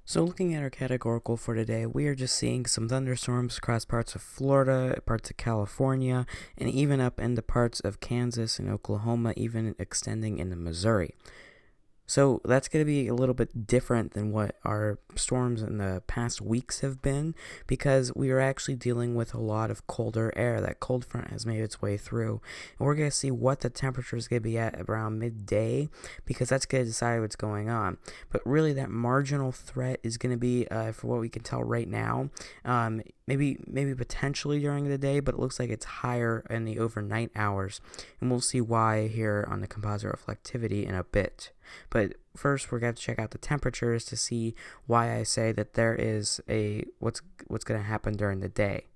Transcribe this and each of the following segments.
So looking at our categorical for today, we are just seeing some thunderstorms across parts of Florida, parts of California, and even up into parts of Kansas and Oklahoma, even extending into Missouri. So that's going to be a little bit different than what our storms in the past weeks have been because we are actually dealing with a lot of colder air. That cold front has made its way through. And we're going to see what the temperature is going to be at around midday because that's going to decide what's going on. But really, that marginal threat is going to be, for what we can tell right now, maybe potentially during the day, but it looks like it's higher in the overnight hours. And we'll see why here on the composite reflectivity in a bit. But first, we're going to check out the temperatures to see why I say that there is what's going to happen during the day.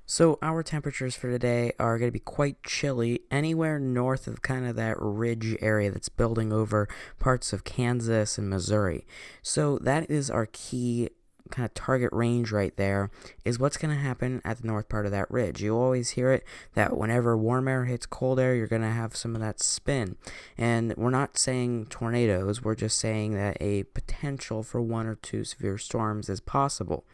So our temperatures for today are going to be quite chilly anywhere north of kind of that ridge area that's building over parts of Kansas and Missouri. So that is our key kind of target range right there, is what's going to happen at the north part of that ridge. You always hear it that whenever warm air hits cold air, you're going to have some of that spin. And we're not saying tornadoes, we're just saying that a potential for one or two severe storms is possible.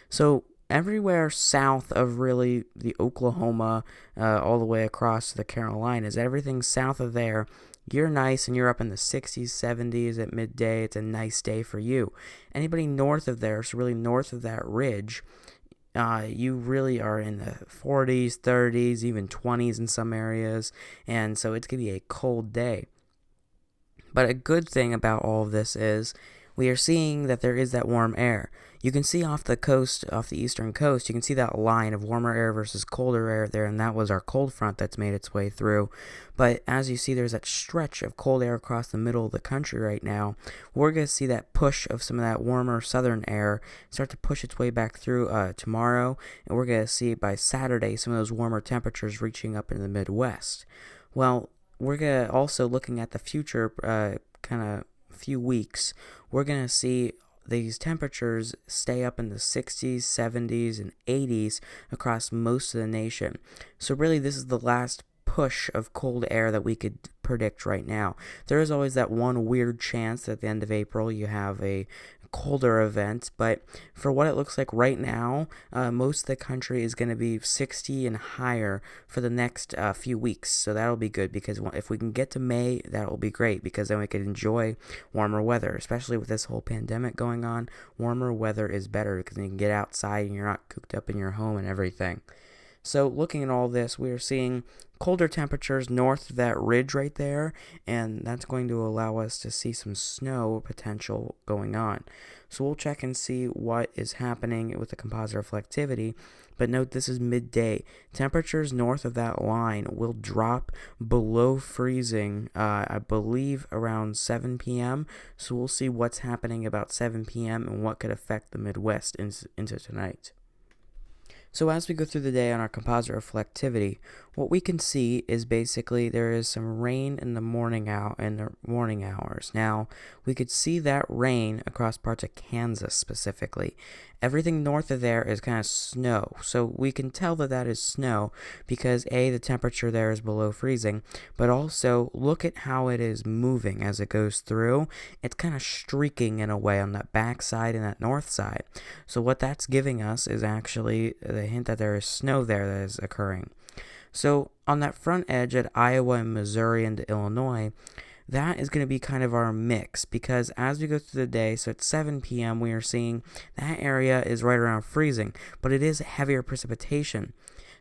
So everywhere south of really the Oklahoma, all the way across to the Carolinas, everything south of there, you're nice and you're up in the 60s, 70s at midday. It's a nice day for you. Anybody north of there, so really north of that ridge, you really are in the 40s, 30s, even 20s in some areas, and so it's going to be a cold day. But a good thing about all of this is we are seeing that there is that warm air. You can see off the coast, off the eastern coast, you can see that line of warmer air versus colder air there, and that was our cold front that's made its way through. But as you see, there's that stretch of cold air across the middle of the country right now. We're going to see that push of some of that warmer southern air start to push its way back through tomorrow, and we're going to see by Saturday some of those warmer temperatures reaching up in the Midwest. Well, we're going to also, looking at the future kind of few weeks, we're going to see these temperatures stay up in the 60s, 70s, and 80s across most of the nation. So really, this is the last push of cold air that we could predict right now. There is always that one weird chance that at the end of April you have a colder event, but for what it looks like right now, most of the country is going to be 60 and higher for the next few weeks. So that'll be good because if we can get to May, that'll be great because then we can enjoy warmer weather, especially with this whole pandemic going on. Warmer weather is better because you can get outside and you're not cooped up in your home and everything. So looking at all this, we are seeing colder temperatures north of that ridge right there, and that's going to allow us to see some snow potential going on. So we'll check and see what is happening with the composite reflectivity, but note this is midday. Temperatures north of that line will drop below freezing, I believe around 7 p.m., so we'll see what's happening about 7 p.m. and what could affect the Midwest into tonight. So as we go through the day on our composite reflectivity, what we can see is basically there is some rain in the morning hours. Now, we could see that rain across parts of Kansas specifically. Everything north of there is kind of snow. So we can tell that that is snow because A, the temperature there is below freezing, but also look at how it is moving as it goes through. It's kind of streaking in a way on that back side and that north side. So what that's giving us is actually the hint that there is snow there that is occurring. So on that front edge at Iowa and Missouri into Illinois, that is going to be kind of our mix because as we go through the day, so at 7 p.m., we are seeing that area is right around freezing, but it is heavier precipitation.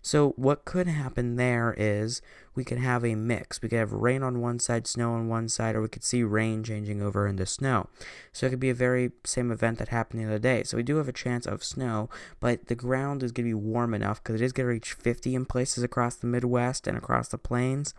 So what could happen there is we could have a mix. We could have rain on one side, snow on one side, or we could see rain changing over into snow. So it could be a very same event that happened the other day. So we do have a chance of snow, but the ground is going to be warm enough because it is going to reach 50 in places across the Midwest and across the plains.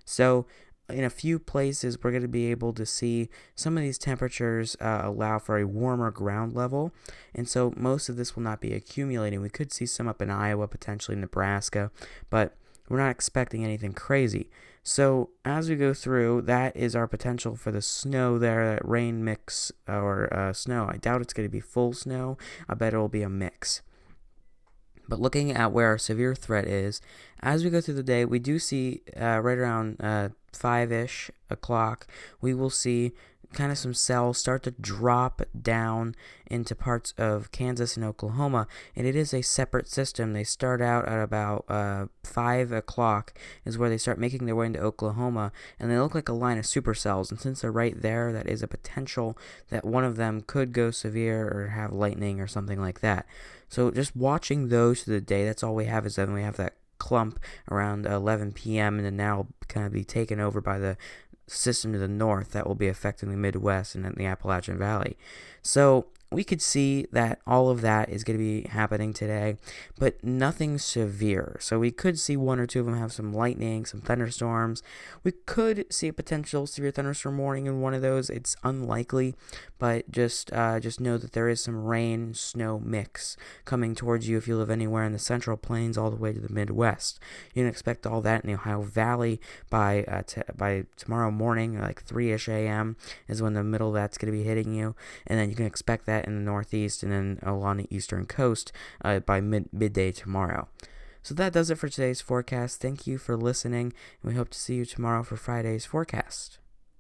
So in a few places, we're going to be able to see some of these temperatures allow for a warmer ground level, and so most of this will not be accumulating. We could see some up in Iowa, potentially Nebraska, but we're not expecting anything crazy. So as we go through, that is our potential for the snow there, that rain mix or snow. I doubt it's going to be full snow. I bet it will be a mix. But looking at where our severe threat is, as we go through the day, we do see right around 5-ish o'clock, we will see kind of some cells start to drop down into parts of Kansas and Oklahoma, and it is a separate system. They start out at about 5 o'clock is where they start making their way into Oklahoma, and they look like a line of supercells, and since they're right there, that is a potential that one of them could go severe or have lightning or something like that. So just watching those through the day, that's all we have, is then we have that clump around 11 p.m., and then now will kind of be taken over by the system to the north that will be affecting the Midwest and the Appalachian Valley. So we could see that all of that is going to be happening today, but nothing severe. So we could see one or two of them have some lightning, some thunderstorms. We could see a potential severe thunderstorm warning in one of those. It's unlikely, but just know that there is some rain, snow mix coming towards you if you live anywhere in the Central Plains all the way to the Midwest. You can expect all that in the Ohio Valley by tomorrow morning, like 3-ish a.m. is when the middle of that's going to be hitting you, and then you can expect that in the Northeast and then along the eastern coast by midday tomorrow. So that does it for today's forecast. Thank you for listening, and we hope to see you tomorrow for Friday's forecast.